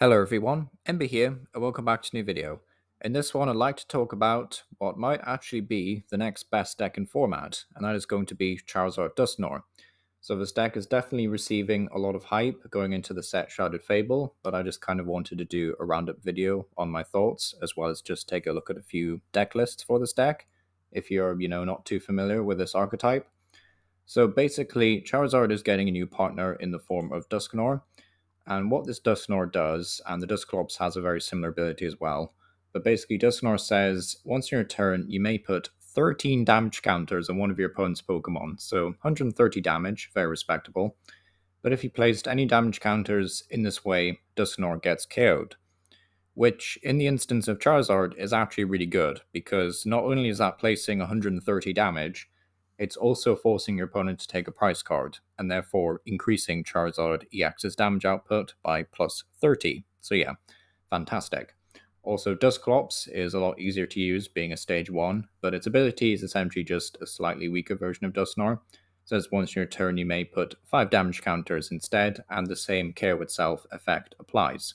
Hello everyone, Ember here, and welcome back to a new video. In this one, I'd like to talk about what might actually be the next best deck in format, and that is going to be Charizard Dusknoir. So this deck is definitely receiving a lot of hype going into the set Shrouded Fabel, but I just kind of wanted to do a roundup video on my thoughts, as well as just take a look at a few deck lists for this deck, if you're, not too familiar with this archetype. So basically, Charizard is getting a new partner in the form of Dusknoir, and what this Dusknoir does, and the Dusclops has a very similar ability as well, but basically Dusknoir says, once in your turn, you may put 13 damage counters on one of your opponent's Pokemon, so 130 damage, very respectable. But if you placed any damage counters in this way, Dusknoir gets KO'd. Which, in the instance of Charizard, is actually really good, because not only is that placing 130 damage, it's also forcing your opponent to take a price card, and therefore increasing Charizard EX's damage output by plus 30. So yeah, fantastic. Also, Dusclops is a lot easier to use, being a stage 1, but its ability is essentially just a slightly weaker version of Dusknoir. Says once in your turn you may put 5 damage counters instead, and the same KO itself effect applies.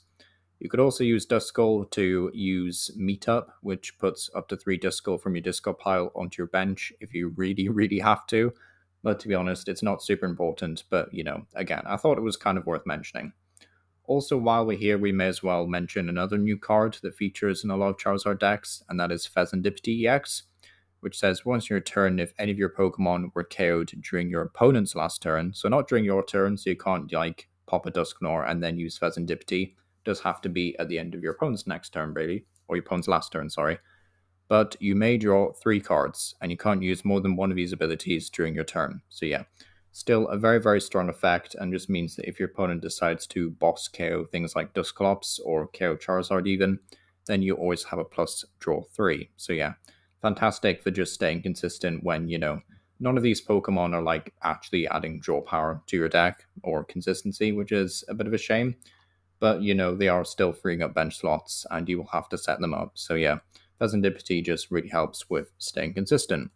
You could also use Duskull to use Meetup, which puts up to 3 Duskull from your discard pile onto your bench if you really, really have to. But to be honest, it's not super important, but again, I thought it was kind of worth mentioning. Also, while we're here, we may as well mention another new card that features in a lot of Charizard decks, and that is Fezandipity EX, which says once in your turn, if any of your Pokemon were KO'd during your opponent's last turn, so not during your turn, so you can't pop a Dusknoir and then use Fezandipity, does have to be at the end of your opponent's next turn, really, or your opponent's last turn, sorry. But you may draw 3 cards, and you can't use more than one of these abilities during your turn. So yeah, still a very, very strong effect, and just means that if your opponent decides to boss KO things like Dusclops or KO Charizard even, then you always have a plus draw 3. So yeah, fantastic for just staying consistent when, none of these Pokemon are actually adding draw power to your deck or consistency, which is a bit of a shame. But they are still freeing up bench slots, and you will have to set them up. So yeah, Fezandipity just really helps with staying consistent.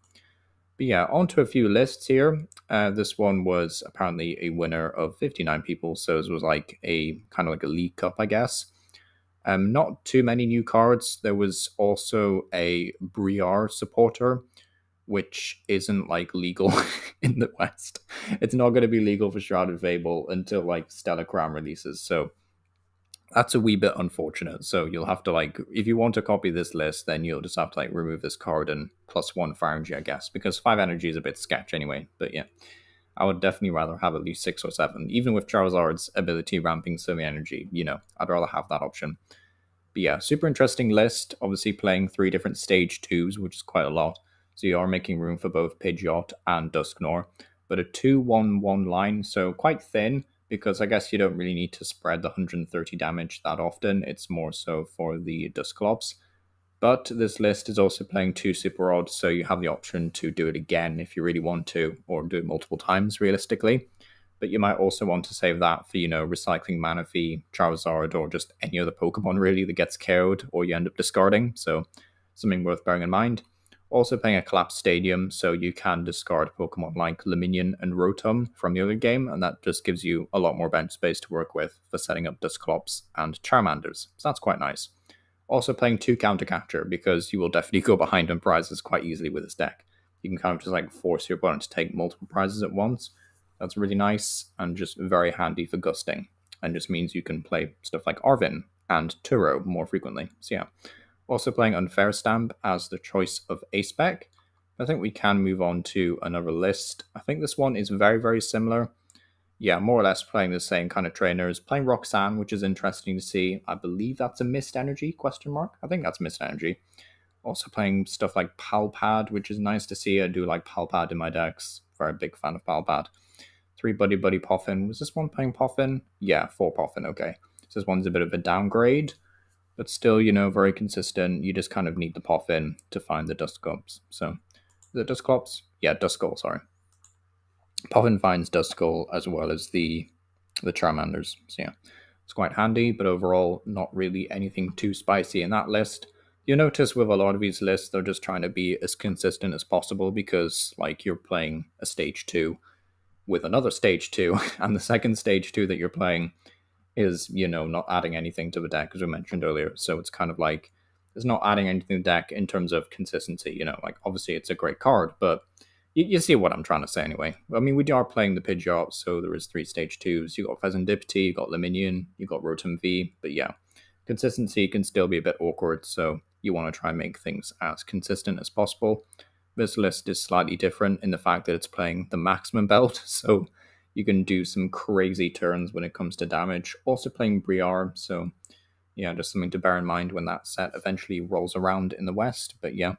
But yeah, on to a few lists here. This one was apparently a winner of 59 people, so it was like a kind of like a League Cup, I guess. Not too many new cards. There was also a Briar supporter, which isn't legal in the West. It's not going to be legal for Shrouded Fable until Stellar Crown releases. So that's a wee bit unfortunate. So you'll have to if you want to copy this list, then you'll just have to remove this card and +1 fire energy, I guess, because 5 energy is a bit sketch anyway. But yeah, I would definitely rather have at least 6 or 7, even with Charizard's ability ramping semi energy. I'd rather have that option. But yeah, super interesting list. Obviously playing 3 different stage 2s, which is quite a lot. So you are making room for both Pidgeot and Dusknoir. But a 2-1-1 line, so quite thin, because I guess you don't really need to spread the 130 damage that often. It's more so for the Dusclops. But this list is also playing 2 super odds, so you have the option to do it again if you really want to, or do it multiple times realistically. But you might also want to save that for, recycling Manaphy, Charizard, or just any other Pokemon really that gets KO'd or you end up discarding. So something worth bearing in mind. Also playing a collapsed stadium, so you can discard Pokemon like Luminion and Rotom from the other game, and that just gives you a lot more bench space to work with for setting up Dusclops and Charmanders. So that's quite nice. Also playing 2 counter capture, because you will definitely go behind on prizes quite easily with this deck. You can kind of just force your opponent to take multiple prizes at once. That's really nice and just very handy for gusting, and just means you can play stuff like Arvin and Turo more frequently. So yeah. Also playing Unfair Stamp as the choice of a spec. I think we can move on to another list. I think this one is very, very similar. Yeah, more or less playing the same kind of trainers. Playing Roxanne, which is interesting to see. I believe that's a Mist Energy, question mark? I think that's Mist Energy. Also playing stuff like Palpad, which is nice to see. I do like Palpad in my decks. Very big fan of Palpad. 3 Buddy Buddy Poffin. Was this one playing Poffin? Yeah, 4 Poffin, okay. So this one's a bit of a downgrade, but still, very consistent. You just kind of need the Poffin to find the Dusclops. So, is it Dusclops? Yeah, Duskull, sorry. Poffin finds Duskull as well as the Charmanders. So yeah, it's quite handy, but overall, not really anything too spicy in that list. You'll notice with a lot of these lists, they're just trying to be as consistent as possible because, you're playing a stage 2 with another stage 2, and the second stage 2 that you're playing is, not adding anything to the deck, as we mentioned earlier. So it's kind of like it's not adding anything to the deck in terms of consistency. Like obviously it's a great card, but you see what I'm trying to say anyway. I mean, we are playing the Pidgeot, so there is 3 stage 2s. You got Pheasantipity, you got Luminion, you got Rotom V, but yeah, consistency can still be a bit awkward, so you want to try and make things as consistent as possible. This list is slightly different in the fact that it's playing the maximum belt, so you can do some crazy turns when it comes to damage. Also playing Briar, so yeah, just something to bear in mind when that set eventually rolls around in the West. But yeah,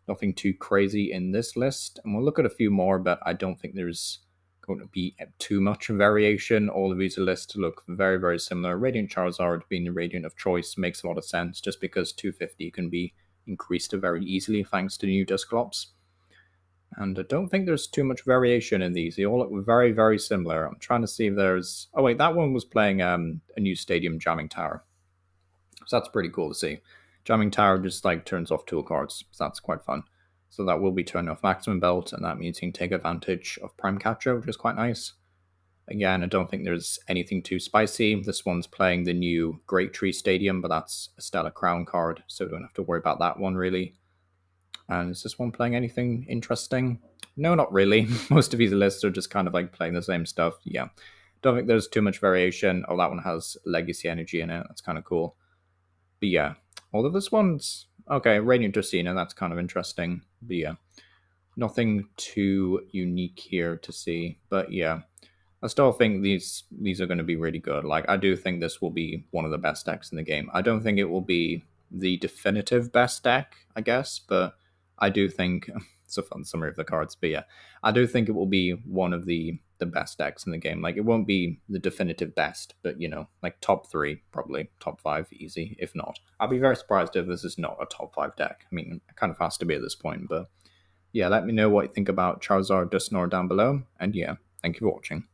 nothing too crazy in this list. And we'll look at a few more, but I don't think there's going to be too much variation. All of these lists look very, very similar. Radiant Charizard being the Radiant of choice makes a lot of sense, just because 250 can be increased very easily thanks to new Dusclops. And I don't think there's too much variation in these. They all look very, very similar. I'm trying to see if there's... Oh wait, that one was playing a new Stadium Jamming Tower. So that's pretty cool to see. Jamming Tower just like turns off tool cards, so that's quite fun. So that will be turning off Maximum Belt, and that means you can take advantage of Prime Catcher, which is quite nice. Again, I don't think there's anything too spicy. This one's playing the new Great Tree Stadium, but that's a Stellar Crown card, so we don't have to worry about that one really. And is this one playing anything interesting? No, not really. Most of these lists are just kind of like playing the same stuff. Yeah, don't think there's too much variation. Oh, that one has Legacy Energy in it. That's kind of cool. But yeah, although this one's... Okay, Radiant Dracena, that's kind of interesting. But yeah, nothing too unique here to see. But yeah, I still think these are going to be really good. Like, I do think this will be one of the best decks in the game. I don't think it will be the definitive best deck, I guess, but I do think... It's a fun summary of the cards, but yeah, I do think it will be one of the best decks in the game. Like, it won't be the definitive best, but, like top 3, probably. Top 5, easy, if not. I'll be very surprised if this is not a top 5 deck. I mean, it kind of has to be at this point, but yeah, let me know what you think about Charizard Dusknoir down below, and yeah, thank you for watching.